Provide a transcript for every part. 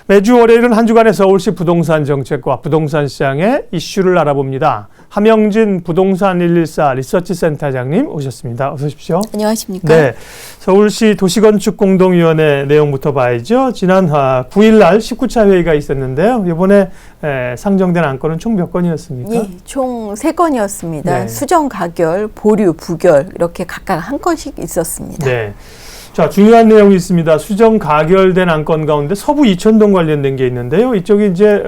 매주 월요일은 한 주간의 서울시 부동산 정책과 부동산 시장의 이슈를 알아봅니다. 함영진 부동산 114 리서치센터장님 오셨습니다. 어서 오십시오. 안녕하십니까? 네, 서울시 도시건축공동위원회 내용부터 봐야죠. 지난 9일 날 19차 회의가 있었는데요. 이번에 상정된 안건은 총 몇 건이었습니까? 예, 총 3건이었습니다. 네. 수정 가결, 보류, 부결 이렇게 각각 한 건씩 있었습니다. 네. 자, 중요한 내용이 있습니다. 수정 가결된 안건 가운데 서부 이천동 관련된 게 있는데요. 이쪽이 이제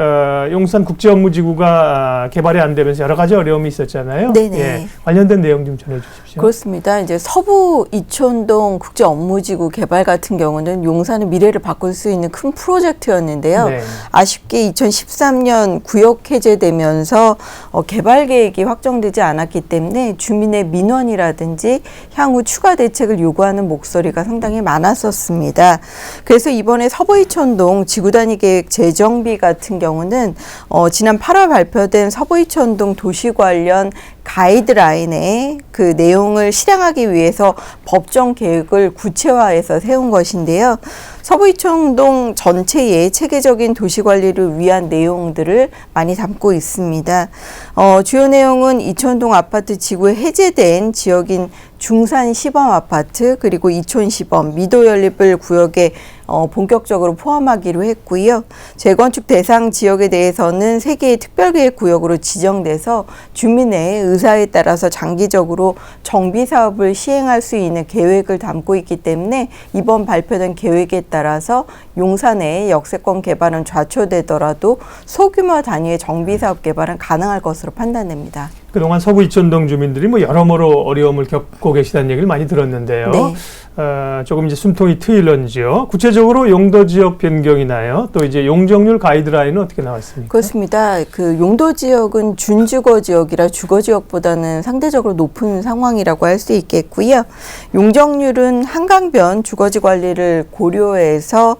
용산국제업무지구가 개발이 안 되면서 여러 가지 어려움이 있었잖아요. 네네. 예, 관련된 내용 좀 전해주십시오. 그렇습니다. 이제 서부 이촌동 국제업무지구 개발 같은 경우는 용산의 미래를 바꿀 수 있는 큰 프로젝트였는데요. 네. 아쉽게 2013년 구역 해제되면서 개발 계획이 확정되지 않았기 때문에 주민의 민원이라든지 향후 추가 대책을 요구하는 목소리가 상당히 많았었습니다. 그래서 이번에 서부 이촌동 지구단위 계획 재정비 같은 경우는 지난 8월 발표된 서부 이촌동 도시 관련 가이드라인의 그 내용을 실행하기 위해서 법정 계획을 구체화해서 세운 것인데요. 서부 이촌동 전체의 체계적인 도시 관리를 위한 내용들을 많이 담고 있습니다. 주요 내용은 이촌동 아파트 지구에 해제된 지역인 중산 시범 아파트 그리고 이촌 시범 미도 연립을 구역에 본격적으로 포함하기로 했고요. 재건축 대상 지역에 대해서는 3개의 특별계획 구역으로 지정돼서 주민의 의사에 따라서 장기적으로 정비 사업을 시행할 수 있는 계획을 담고 있기 때문에 이번 발표된 계획에 따라서 용산의 역세권 개발은 좌초되더라도 소규모 단위의 정비 사업 개발은 가능할 것으로 판단됩니다. 그동안 서부 이천동 주민들이 뭐 여러모로 어려움을 겪고 계시다는 얘기를 많이 들었는데요. 네. 조금 이제 숨통이 트일런지요. 구체적으로 용도 지역 변경이나요. 또 이제 용적률 가이드라인은 어떻게 나왔습니까? 그렇습니다. 그 용도 지역은 준주거 지역이라 주거 지역보다는 상대적으로 높은 상황이라고 할 수 있겠고요. 용적률은 한강변 주거지 관리를 고려해서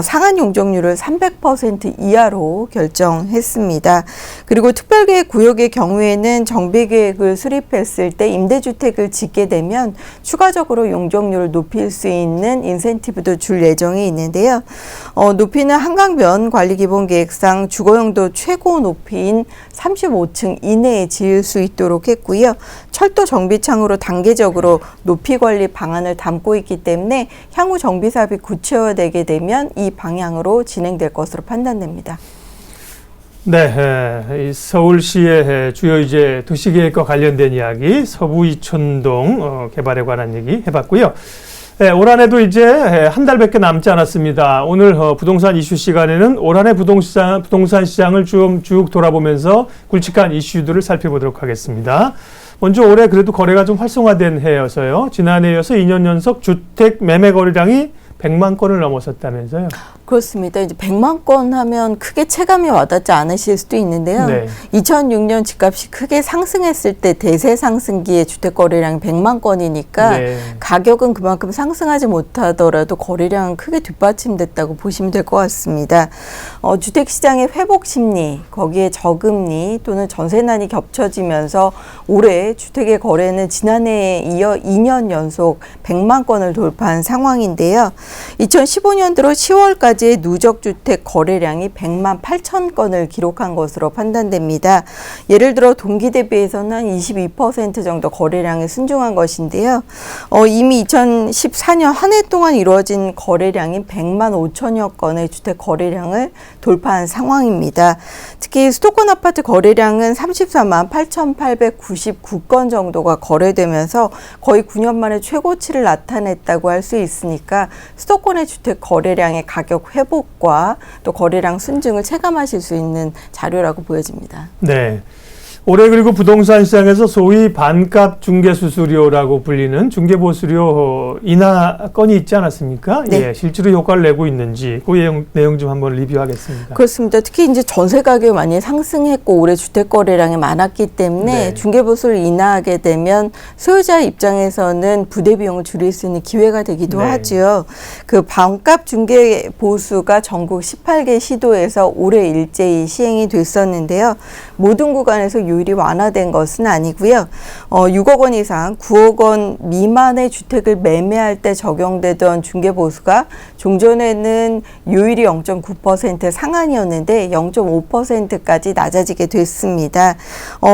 상한 용적률을 300% 이하로 결정했습니다. 그리고 특별계획 구역의 경우에는 정비계획을 수립했을 때 임대주택을 짓게 되면 추가적으로 용적률을 높일 수 있는 인센티브도 줄 예정이 있는데요. 높이는 한강변 관리기본계획상 주거용도 최고 높이인 35층 이내에 지을 수 있도록 했고요. 철도 정비창으로 단계적으로 높이 관리 방안을 담고 있기 때문에 향후 정비 사업이 구체화되게 되면 이 방향으로 진행될 것으로 판단됩니다. 네, 이 서울시의 주요 이제 도시계획과 관련된 이야기, 서부 이촌동 개발에 관한 얘기 해봤고요. 네, 올 한해도 이제 한 달밖에 남지 않았습니다. 오늘 부동산 이슈 시간에는 올 한해 부동산 시장을 쭉 돌아보면서 굵직한 이슈들을 살펴보도록 하겠습니다. 먼저 올해 그래도 거래가 좀 활성화된 해여서요. 지난해에 이어서 2년 연속 주택 매매 거래량이 100만 건을 넘어섰다면서요. 그렇습니다. 이제 100만 건 하면 크게 체감이 와닿지 않으실 수도 있는데요. 네. 2006년 집값이 크게 상승했을 때 대세 상승기에 주택 거래량이 100만 건이니까 네. 가격은 그만큼 상승하지 못하더라도 거래량은 크게 뒷받침됐다고 보시면 될 것 같습니다. 주택 시장의 회복 심리, 거기에 저금리 또는 전세난이 겹쳐지면서 올해 주택의 거래는 지난해에 이어 2년 연속 100만 건을 돌파한 상황인데요. 2015년 들어 10월까지 누적주택 거래량이 100만 8천 건을 기록한 것으로 판단됩니다. 예를 들어 동기 대비해서는 한 22% 정도 거래량이 순증한 것인데요. 이미 2014년 한 해 동안 이루어진 거래량이 100만 5천여 건의 주택 거래량을 돌파한 상황입니다. 특히 수도권 아파트 거래량은 34만 8,899건 정도가 거래되면서 거의 9년 만에 최고치를 나타냈다고 할 수 있으니까 수도권의 주택 거래량의 가격 회복과 또 거래량 순증을 체감하실 수 있는 자료라고 보여집니다. 네. 올해 그리고 부동산 시장에서 소위 반값 중개수수료라고 불리는 중개보수료 인하 건이 있지 않았습니까? 네. 예, 실제로 효과를 내고 있는지 그 내용 좀 한번 리뷰하겠습니다. 그렇습니다. 특히 이제 전세 가격이 많이 상승했고 올해 주택 거래량이 많았기 때문에 네. 중개보수를 인하하게 되면 소유자 입장에서는 부대 비용을 줄일 수 있는 기회가 되기도 네. 하죠. 그 반값 중개보수가 전국 18개 시도에서 올해 일제히 시행이 됐었는데요. 모든 구간에서 요율이 완화된 것은 아니고요. 6억 원 이상, 9억 원 미만의 주택을 매매할 때 적용되던 중개보수가 종전에는 요율이 0.9% 상한이었는데 0.5%까지 낮아지게 됐습니다.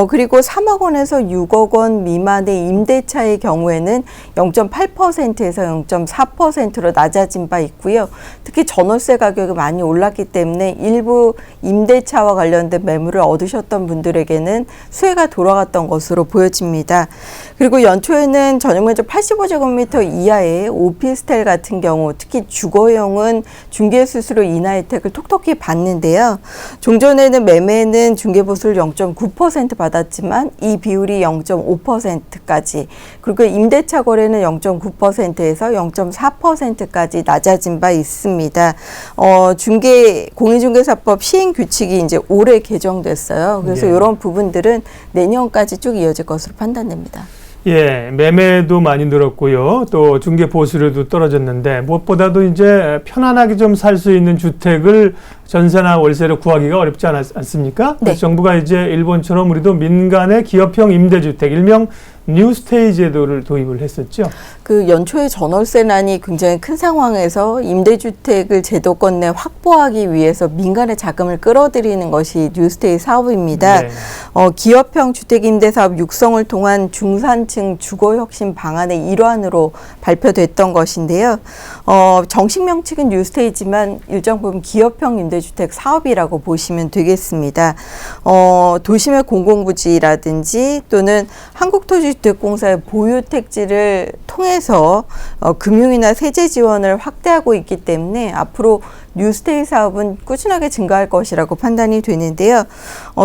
그리고 3억 원에서 6억 원 미만의 임대차의 경우에는 0.8%에서 0.4%로 낮아진 바 있고요. 특히 전월세 가격이 많이 올랐기 때문에 일부 임대차와 관련된 매물을 얻으셨던 분들에게는 수혜가 돌아갔던 것으로 보여집니다. 그리고 연초에는 전용면적 85제곱미터 이하의 오피스텔 같은 경우, 특히 주거용은 중개수수료 인하 혜택을 톡톡히 받는데요. 종전에는 매매는 중개보수를 0.9% 받았지만 이 비율이 0.5%까지, 그리고 임대차 거래는 0.9%에서 0.4%까지 낮아진 바 있습니다. 공인중개사법 시행 규칙이 이제 올해 개정됐어요. 그래서 이런 부분들은 내년까지 쭉 이어질 것으로 판단됩니다. 예, 매매도 많이 늘었고요. 또 중개 보수료도 떨어졌는데 무엇보다도 이제 편안하게 좀 살 수 있는 주택을 전세나 월세로 구하기가 어렵지 않습니까? 네. 정부가 이제 일본처럼 우리도 민간의 기업형 임대주택, 일명 뉴스테이 제도를 도입을 했었죠. 그 연초에 전월세난이 굉장히 큰 상황에서 임대주택을 제도권 내 확보하기 위해서 민간의 자금을 끌어들이는 것이 뉴스테이 사업입니다. 네. 기업형 주택임대사업 육성을 통한 중산층 주거혁신 방안의 일환으로 발표됐던 것인데요. 정식 명칭은 뉴스테이지만 일정 부분 기업형 임대주택 사업이라고 보시면 되겠습니다. 도심의 공공부지라든지 또는 한국토지주택공사의 보유택지를 통해서 금융이나 세제 지원을 확대하고 있기 때문에 앞으로 뉴스테이 사업은 꾸준하게 증가할 것이라고 판단이 되는데요.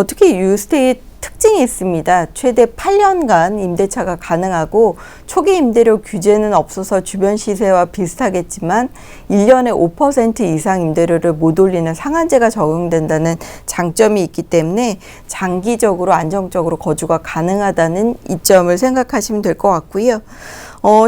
특히 뉴스테이 특징이 있습니다. 최대 8년간 임대차가 가능하고 초기 임대료 규제는 없어서 주변 시세와 비슷하겠지만 1년에 5% 이상 임대료를 못 올리는 상한제가 적용된다는 장점이 있기 때문에 장기적으로 안정적으로 거주가 가능하다는 이점을 생각하시면 될 것 같고요.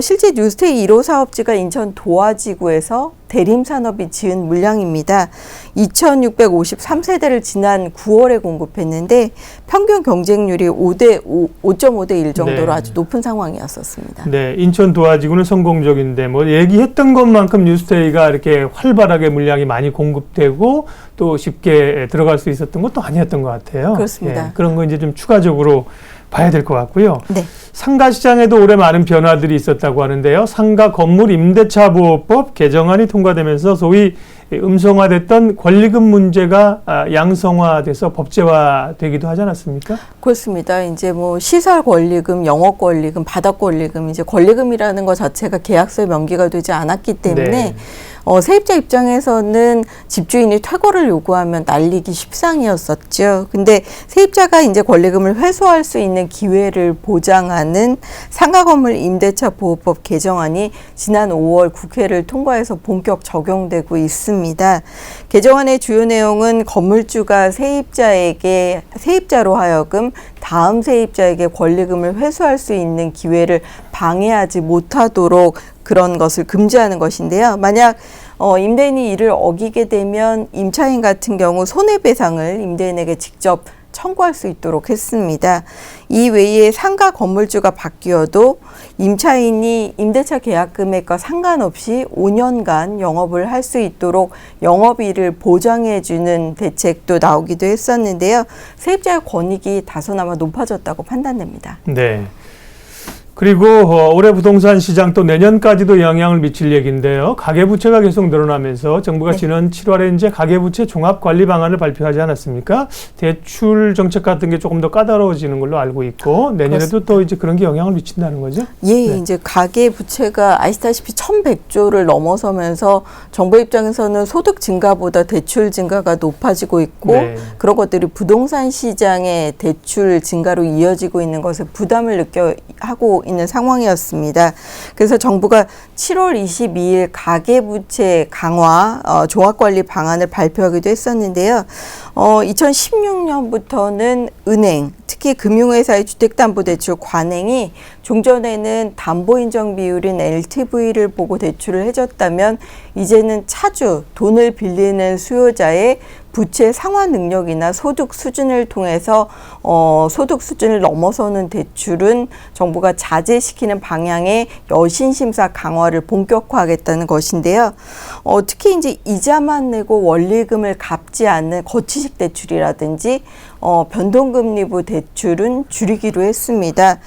실제 뉴스테이 1호 사업지가 인천 도화지구에서 대림산업이 지은 물량입니다. 2,653세대를 지난 9월에 공급했는데 평균 경쟁률이 5.5대 1 정도로 네. 아주 높은 상황이었었습니다. 네, 인천 도화지구는 성공적인데 뭐 얘기했던 것만큼 뉴스테이가 이렇게 활발하게 물량이 많이 공급되고 또 쉽게 들어갈 수 있었던 것도 아니었던 것 같아요. 그렇습니다. 예, 그런 거 이제 좀 추가적으로 봐야 될 것 같고요. 네. 상가 시장에도 올해 많은 변화들이 있었다고 하는데요. 상가 건물 임대차 보호법 개정안이 통과되면서 소위 음성화됐던 권리금 문제가 양성화돼서 법제화되기도 하지 않았습니까? 그렇습니다. 이제 뭐 시설 권리금, 영업 권리금, 바닥 권리금, 이제 권리금이라는 것 자체가 계약서에 명기가 되지 않았기 때문에 네. 세입자 입장에서는 집주인이 퇴거를 요구하면 날리기 십상이었었죠. 근데 세입자가 이제 권리금을 회수할 수 있는 기회를 보장하는 상가건물 임대차 보호법 개정안이 지난 5월 국회를 통과해서 본격 적용되고 있습니다. 개정안의 주요 내용은 건물주가 세입자로 하여금 다음 세입자에게 권리금을 회수할 수 있는 기회를 방해하지 못하도록 그런 것을 금지하는 것인데요. 만약 임대인이 이를 어기게 되면 임차인 같은 경우 손해배상을 임대인에게 직접 청구할 수 있도록 했습니다. 이 외에 상가 건물주가 바뀌어도 임차인이 임대차 계약 금액과 상관없이 5년간 영업을 할 수 있도록 영업일을 보장해주는 대책도 나오기도 했었는데요. 세입자의 권익이 다소나마 높아졌다고 판단됩니다. 네. 그리고 올해 부동산 시장 또 내년까지도 영향을 미칠 얘기인데요. 가계부채가 계속 늘어나면서 정부가 지난 7월에 이제 가계부채 종합관리 방안을 발표하지 않았습니까? 대출 정책 같은 게 조금 더 까다로워지는 걸로 알고 있고 내년에도 그렇습니다. 또 이제 그런 게 영향을 미친다는 거죠? 예, 네. 이제 가계부채가 아시다시피 1,100조를 넘어서면서 정부 입장에서는 소득 증가보다 대출 증가가 높아지고 있고 네. 그런 것들이 부동산 시장의 대출 증가로 이어지고 있는 것에 부담을 하고 있는 상황이었습니다. 그래서 정부가 7월 22일 가계부채 강화 종합관리 방안을 발표하기도 했었는데요. 2016년부터는 은행, 특히 금융회사의 주택담보대출 관행이 종전에는 담보인정 비율인 LTV를 보고 대출을 해줬다면 이제는 차주, 돈을 빌리는 수요자의 부채 상환 능력이나 소득 수준을 통해서 소득 수준을 넘어서는 대출은 정부가 자제시키는 방향의 여신 심사 강화를 본격화하겠다는 것인데요. 특히 이제 이자만 내고 원리금을 갚지 않는 거치식 대출이라든지 변동금리부 대출은 줄이기로 했습니다.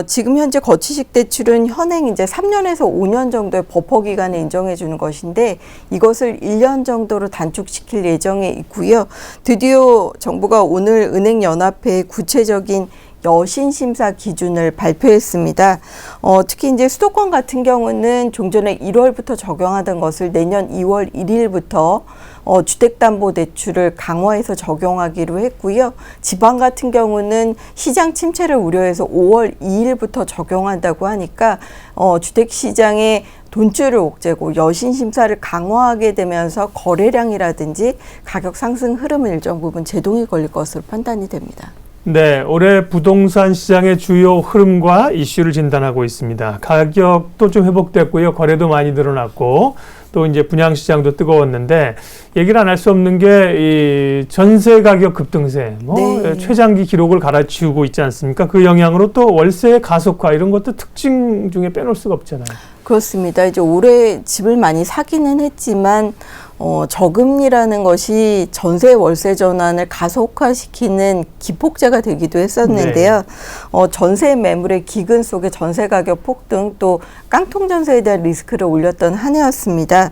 지금 현재 거치식 대출은 현행 이제 3년에서 5년 정도의 버퍼 기간을 인정해 주는 것인데 이것을 1년 정도로 단축시킬 예정에 있고요. 드디어 정부가 오늘 은행연합회에 구체적인 여신 심사 기준을 발표했습니다. 특히 이제 수도권 같은 경우는 종전에 1월부터 적용하던 것을 내년 2월 1일부터 주택담보대출을 강화해서 적용하기로 했고요. 지방 같은 경우는 시장 침체를 우려해서 5월 2일부터 적용한다고 하니까 주택시장의 돈줄을 옥죄고 여신 심사를 강화하게 되면서 거래량이라든지 가격 상승 흐름은 일정 부분 제동이 걸릴 것으로 판단이 됩니다. 네, 올해 부동산 시장의 주요 흐름과 이슈를 진단하고 있습니다. 가격도 좀 회복됐고요. 거래도 많이 늘어났고 또 이제 분양 시장도 뜨거웠는데 얘기를 안 할 수 없는 게 이 전세 가격 급등세, 네. 최장기 기록을 갈아치우고 있지 않습니까? 그 영향으로 또 월세 가속화 이런 것도 특징 중에 빼놓을 수가 없잖아요. 그렇습니다. 이제 올해 집을 많이 사기는 했지만 저금리라는 것이 전세 월세 전환을 가속화시키는 기폭제가 되기도 했었는데요. 전세 매물의 기근 속에 전세 가격 폭등 또 깡통 전세에 대한 리스크를 올렸던 한 해였습니다.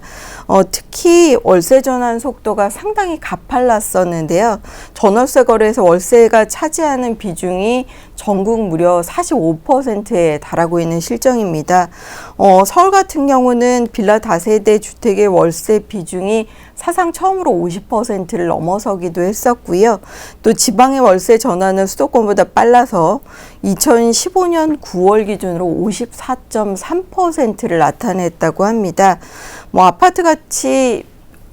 특히 월세 전환 속도가 상당히 가팔랐었는데요. 전월세 거래에서 월세가 차지하는 비중이 전국 무려 45%에 달하고 있는 실정입니다. 서울 같은 경우는 빌라 다세대 주택의 월세 비중이 사상 처음으로 50%를 넘어서기도 했었고요. 또 지방의 월세 전환은 수도권보다 빨라서 2015년 9월 기준으로 54.3%를 나타냈다고 합니다. 아파트 같이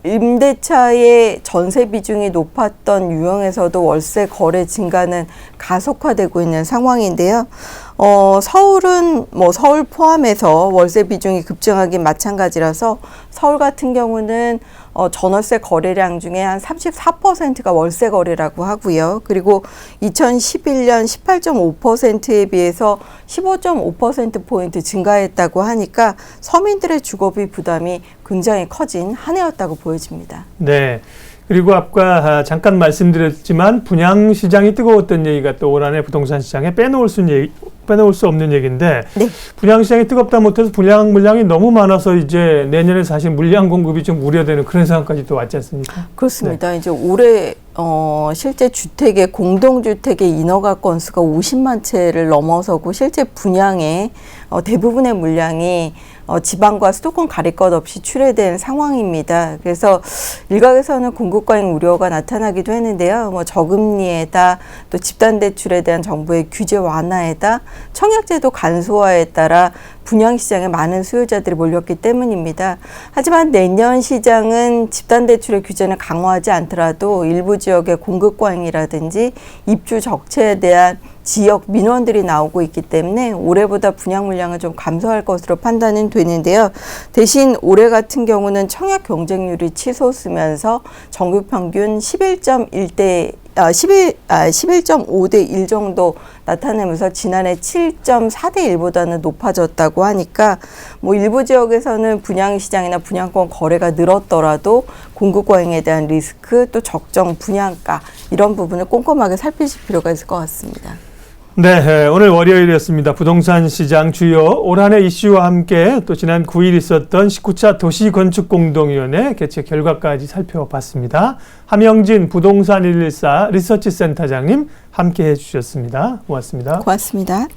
임대차의 전세 비중이 높았던 유형에서도 월세 거래 증가는 가속화되고 있는 상황인데요. 서울은 서울 포함해서 월세 비중이 급증하긴 마찬가지라서 서울 같은 경우는 전월세 거래량 중에 한 34%가 월세 거래라고 하고요. 그리고 2011년 18.5%에 비해서 15.5%포인트 증가했다고 하니까 서민들의 주거비 부담이 굉장히 커진 한 해였다고 보여집니다. 네. 그리고 아까 잠깐 말씀드렸지만 분양 시장이 뜨거웠던 얘기가 또 올 한해 부동산 시장에 빼놓을 수 없는 얘기인데 네. 분양 시장이 뜨겁다 못해서 분양 물량이 너무 많아서 이제 내년에 사실 물량 공급이 좀 우려되는 그런 상황까지 또 왔지 않습니까? 그렇습니다. 네. 이제 올해 실제 주택의 공동주택의 인허가 건수가 50만 채를 넘어서고 실제 분양의 대부분의 물량이 지방과 수도권 가릴 것 없이 출회된 상황입니다. 그래서 일각에서는 공급 과잉 우려가 나타나기도 했는데요. 저금리에다 또 집단대출에 대한 정부의 규제 완화에다 청약제도 간소화에 따라 분양시장에 많은 수요자들이 몰렸기 때문입니다. 하지만 내년 시장은 집단대출의 규제는 강화하지 않더라도 일부 지역의 공급 과잉이라든지 입주 적체에 대한 지역 민원들이 나오고 있기 때문에 올해보다 분양 물량은 좀 감소할 것으로 판단은 되는데요. 대신 올해 같은 경우는 청약 경쟁률이 치솟으면서 전국 평균 11.5대 1 정도 나타내면서 지난해 7.4대 1보다는 높아졌다고 하니까 일부 지역에서는 분양시장이나 분양권 거래가 늘었더라도 공급 과잉에 대한 리스크 또 적정 분양가 이런 부분을 꼼꼼하게 살피실 필요가 있을 것 같습니다. 네, 오늘 월요일이었습니다. 부동산 시장 주요 올 한해 이슈와 함께 또 지난 9일 있었던 19차 도시건축공동위원회 개최 결과까지 살펴봤습니다. 함영진 부동산 114 리서치 센터장님 함께해 주셨습니다. 고맙습니다. 고맙습니다.